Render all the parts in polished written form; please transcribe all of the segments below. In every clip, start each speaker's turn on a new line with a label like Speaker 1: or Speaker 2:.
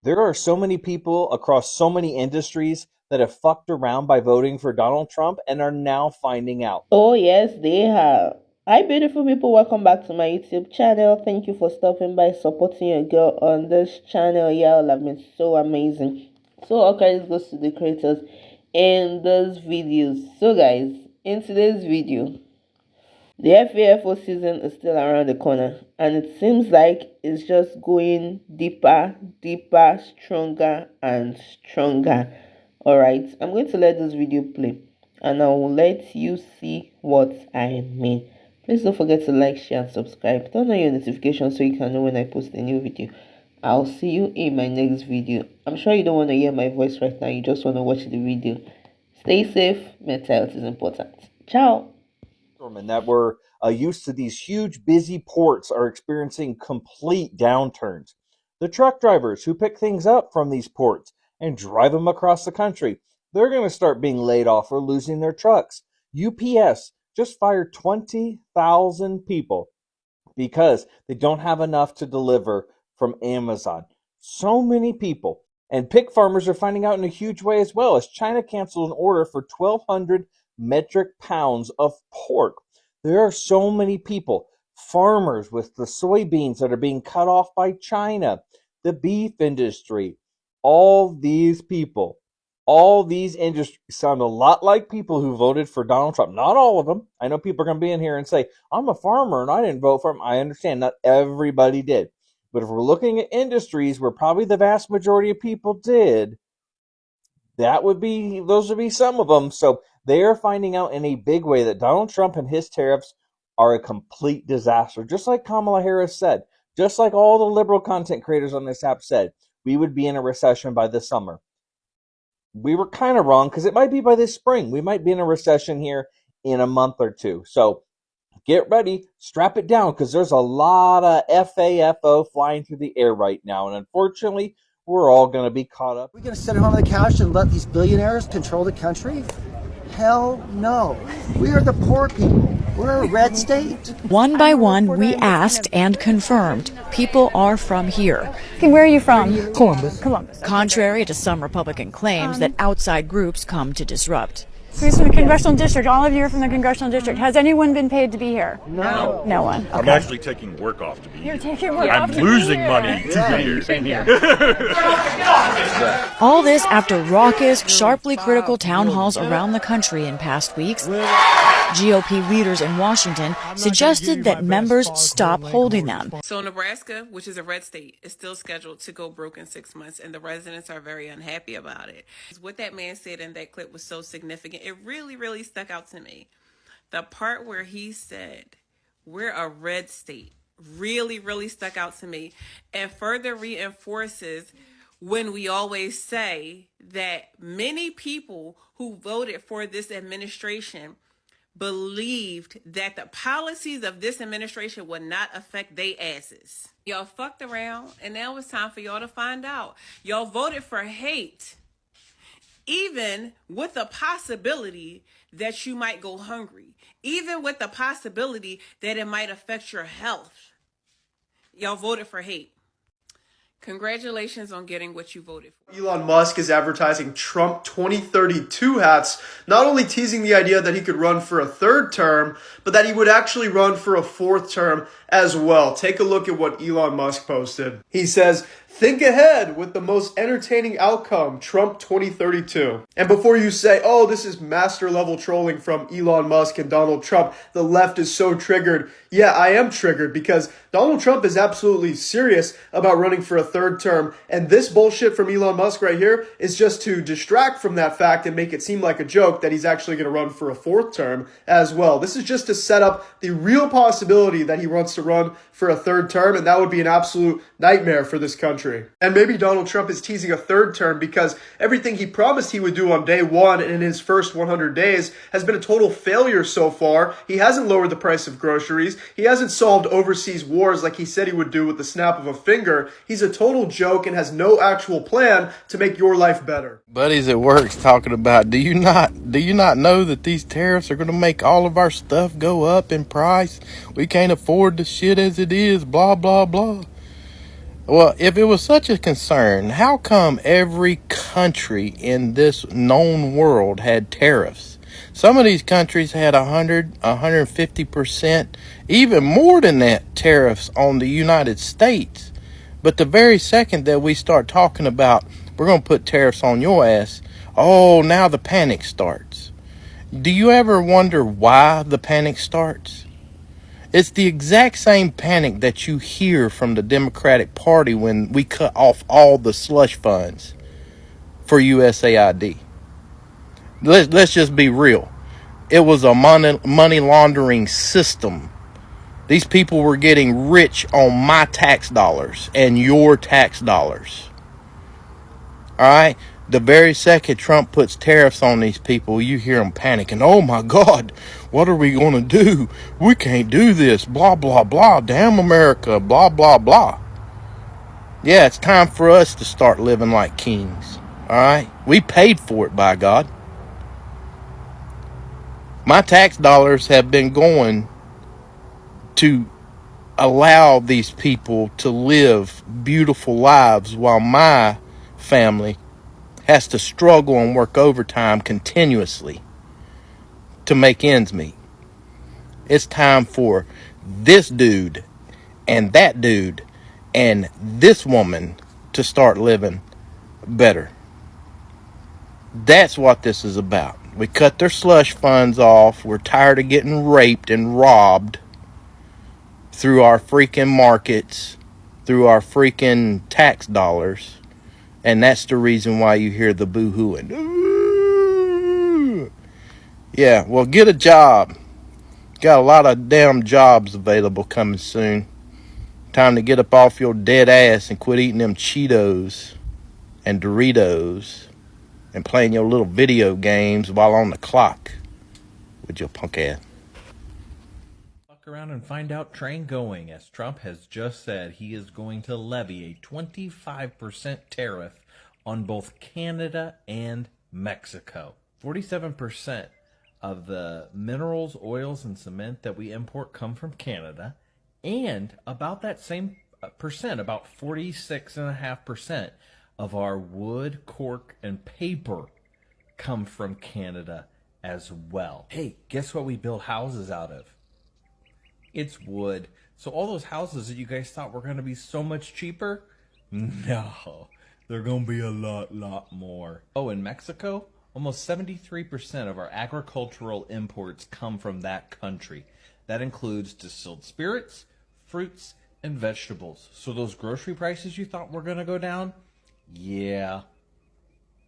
Speaker 1: There are so many people across so many industries that have fucked around by voting for Donald Trump and are now finding out.
Speaker 2: Oh, yes, they have. Hi, beautiful people. Welcome back to my YouTube channel. Thank you for stopping by, supporting your girl on this channel. Y'all have been so amazing. So, okay, let's go to the creators in those videos. So, guys, in today's video, the FAFO season is still around the corner, and it seems like it's just going deeper, stronger, and stronger. Alright, I'm going to let this video play, and I will let you see what I mean. Please don't forget to like, share, and subscribe. Turn on your notifications so you can know when I post a new video. I'll see you in my next video. I'm sure you don't want to hear my voice right now, you just want to watch the video. Stay safe, mental health is important. Ciao.
Speaker 1: And that were used to these huge, busy ports are experiencing complete downturns. The truck drivers who pick things up from these ports and drive them across the country, they're going to start being laid off or losing their trucks. UPS just fired 20,000 people because they don't have enough to deliver from Amazon. So many people. And pig farmers are finding out in a huge way as well, as China canceled an order for 1,200 metric pounds of pork. There are so many people, farmers with the soybeans that are being cut off by China, the beef industry, all these people, all these industries sound a lot like people who voted for Donald Trump. Not all of them. I know people are going to be in here and say, I'm a farmer and I didn't vote for him. I understand not everybody did. But if we're looking at industries where probably the vast majority of people did, those would be some of them. So they are finding out in a big way that Donald Trump and his tariffs are a complete disaster. Just like Kamala Harris said, just like all the liberal content creators on this app said, we would be in a recession by this summer. We were kind of wrong because it might be by this spring. We might be in a recession here in a month or two. So get ready, strap it down, because there's a lot of FAFO flying through the air right now. And unfortunately, we're all going to be caught up.
Speaker 3: We're going to sit at home on the couch and let these billionaires control the country? Hell no. We are the poor people. We're a red state.
Speaker 4: One by one, we asked and confirmed people are from here.
Speaker 5: Okay, where are you from?
Speaker 3: Columbus.
Speaker 4: Contrary to some Republican claims that outside groups come to disrupt.
Speaker 5: Who's from the congressional district? All of you are from the congressional district. Has anyone been paid to be here?
Speaker 3: No.
Speaker 5: No one.
Speaker 6: I'm actually taking work off to be
Speaker 5: You're
Speaker 6: here.
Speaker 5: taking work
Speaker 6: I'm
Speaker 5: off to be
Speaker 6: losing
Speaker 5: here.
Speaker 6: money to be here.
Speaker 5: Same here.
Speaker 4: All this after raucous, sharply critical town halls around the country in past weeks. GOP leaders in Washington suggested that members stop holding them.
Speaker 7: So Nebraska, which is a red state, is still scheduled to go broke in 6 months, and the residents are very unhappy about it. What that man said in that clip was so significant. It really, really stuck out to me. The part where he said, we're a red state, really, really stuck out to me, and further reinforces when we always say that many people who voted for this administration believed that the policies of this administration would not affect they asses. Y'all fucked around, and now it's time for y'all to find out. Y'all voted for hate, even with the possibility that you might go hungry, even with the possibility that it might affect your health. Y'all voted for hate. Congratulations on getting what you voted for.
Speaker 8: Elon Musk is advertising Trump 2032 hats, not only teasing the idea that he could run for a third term, but that he would actually run for a fourth term as well. Take a look at what Elon Musk posted. He says, think ahead with the most entertaining outcome, Trump 2032. And before you say, oh, this is master level trolling from Elon Musk and Donald Trump, the left is so triggered. Yeah, I am triggered because Donald Trump is absolutely serious about running for a third term. And this bullshit from Elon Musk right here is just to distract from that fact and make it seem like a joke that he's actually going to run for a fourth term as well. This is just to set up the real possibility that he wants to run for a third term, and that would be an absolute nightmare for this country. And maybe Donald Trump is teasing a third term because everything he promised he would do on day one and in his first 100 days has been a total failure so far. He hasn't lowered the price of groceries. He hasn't solved overseas wars like he said he would do with the snap of a finger. He's a total joke and has no actual plan to make your life better.
Speaker 9: Buddies at work's talking about, do you not know that these tariffs are going to make all of our stuff go up in price? We can't afford the shit as it is, blah, blah, blah. Well, if it was such a concern, how come every country in this known world had tariffs? Some of these countries had 100, 150%, even more than that tariffs on the United States. But the very second that we start talking about, we're going to put tariffs on your ass, oh, now the panic starts. Do you ever wonder why the panic starts? It's the exact same panic that you hear from the Democratic Party when we cut off all the slush funds for USAID. Let's just be real. It was a money laundering system. These people were getting rich on my tax dollars and your tax dollars. All right? The very second Trump puts tariffs on these people, you hear them panicking. Oh my God, what are we going to do? We can't do this. Blah, blah, blah. Damn America. Blah, blah, blah. Yeah, it's time for us to start living like kings. All right? We paid for it, by God. My tax dollars have been going to allow these people to live beautiful lives while my family has to struggle and work overtime continuously to make ends meet. It's time for this dude and that dude and this woman to start living better. That's what this is about. We cut their slush funds off. We're tired of getting raped and robbed through our freaking markets, through our freaking tax dollars. And that's the reason why you hear the boo-hooing. Yeah, well, get a job. Got a lot of damn jobs available coming soon. Time to get up off your dead ass and quit eating them Cheetos and Doritos and playing your little video games while on the clock with your punk ass.
Speaker 1: Fuck around and find out train going, as Trump has just said he is going to levy a 25% tariff on both Canada and Mexico. 47% of the minerals, oils, and cement that we import come from Canada, and about that same percent, about 46.5% of our wood, cork, and paper come from Canada as well. Hey, guess what we build houses out of? It's wood. So all those houses that you guys thought were going to be so much cheaper, no, they're going to be a lot more. Oh, in Mexico, almost 73% of our agricultural imports come from that country. That includes distilled spirits, fruits, and vegetables. So those grocery prices you thought were going to go down, yeah,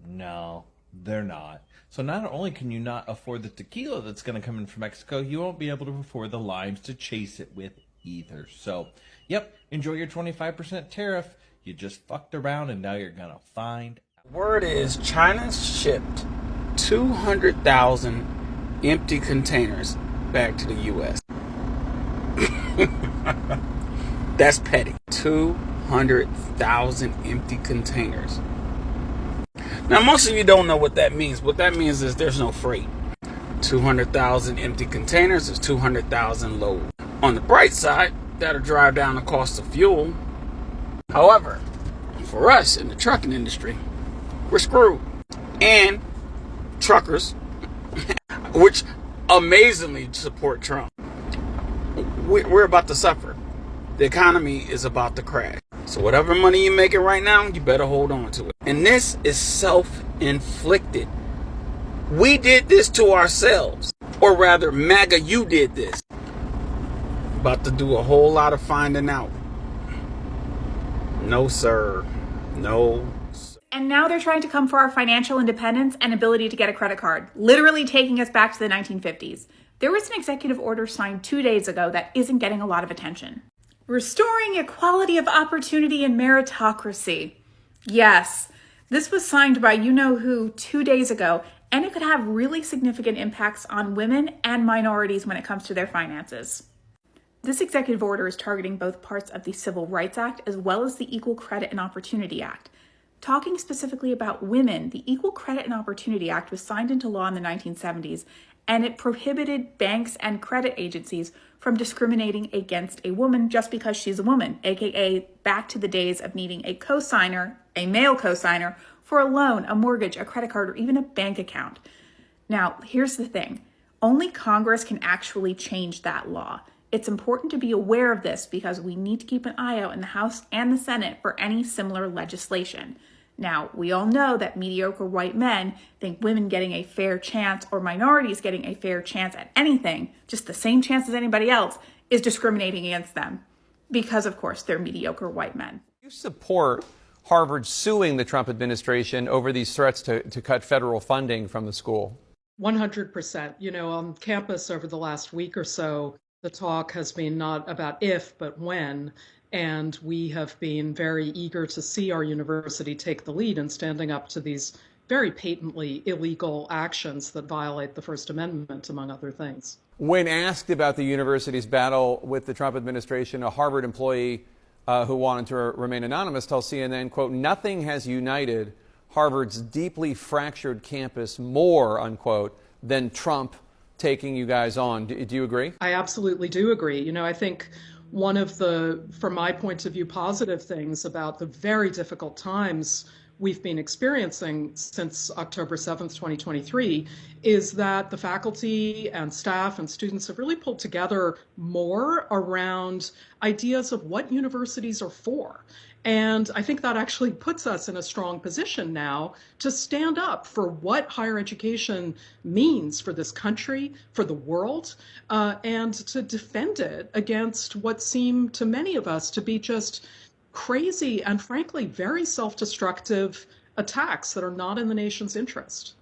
Speaker 1: no, they're not. So not only can you not afford the tequila that's going to come in from Mexico, you won't be able to afford the limes to chase it with either. So, yep, enjoy your 25% tariff. You just fucked around and now you're going to find out.
Speaker 10: Word is China shipped 200,000 empty containers back to the U.S. That's petty. 200,000 empty containers. Now, most of you don't know what that means. What that means is there's no freight. 200,000 empty containers is 200,000 loads. On the bright side, that'll drive down the cost of fuel. However, for us in the trucking industry, we're screwed. And truckers, which amazingly support Trump, we're about to suffer. The economy is about to crash. So whatever money you're making right now, you better hold on to it. And this is self-inflicted. We did this to ourselves. Or rather, MAGA, you did this. About to do a whole lot of finding out. No, sir. No, sir.
Speaker 5: And now they're trying to come for our financial independence and ability to get a credit card, literally taking us back to the 1950s. There was an executive order signed 2 days ago that isn't getting a lot of attention. Restoring equality of opportunity and meritocracy. Yes, this was signed by you-know-who 2 days ago, and it could have really significant impacts on women and minorities when it comes to their finances. This executive order is targeting both parts of the Civil Rights Act as well as the Equal Credit and Opportunity Act. Talking specifically about women, the Equal Credit and Opportunity Act was signed into law in the 1970s, and it prohibited banks and credit agencies from discriminating against a woman just because she's a woman, aka back to the days of needing a cosigner, a male cosigner, for a loan, a mortgage, a credit card, or even a bank account. Now, here's the thing. Only Congress can actually change that law. It's important to be aware of this because we need to keep an eye out in the House and the Senate for any similar legislation. Now, we all know that mediocre white men think women getting a fair chance or minorities getting a fair chance at anything, just the same chance as anybody else, is discriminating against them because, of course, they're mediocre white men.
Speaker 11: You support Harvard suing the Trump administration over these threats to cut federal funding from the school?
Speaker 12: 100%. You know, on campus over the last week or so, the talk has been not about if, but when. And we have been very eager to see our university take the lead in standing up to these very patently illegal actions that violate the First Amendment, among other things.
Speaker 11: When asked about the university's battle with the Trump administration, a Harvard employee who wanted to remain anonymous tells CNN, quote, "Nothing has united Harvard's deeply fractured campus more," unquote, "than Trump taking you guys on." Do you agree?
Speaker 12: I absolutely do agree. You know, I think one of the, from my point of view, positive things about the very difficult times we've been experiencing since October 7th, 2023, is that the faculty and staff and students have really pulled together more around ideas of what universities are for. And I think that actually puts us in a strong position now to stand up for what higher education means for this country, for the world, and to defend it against what seem to many of us to be just crazy and frankly very self-destructive attacks that are not in the nation's interest.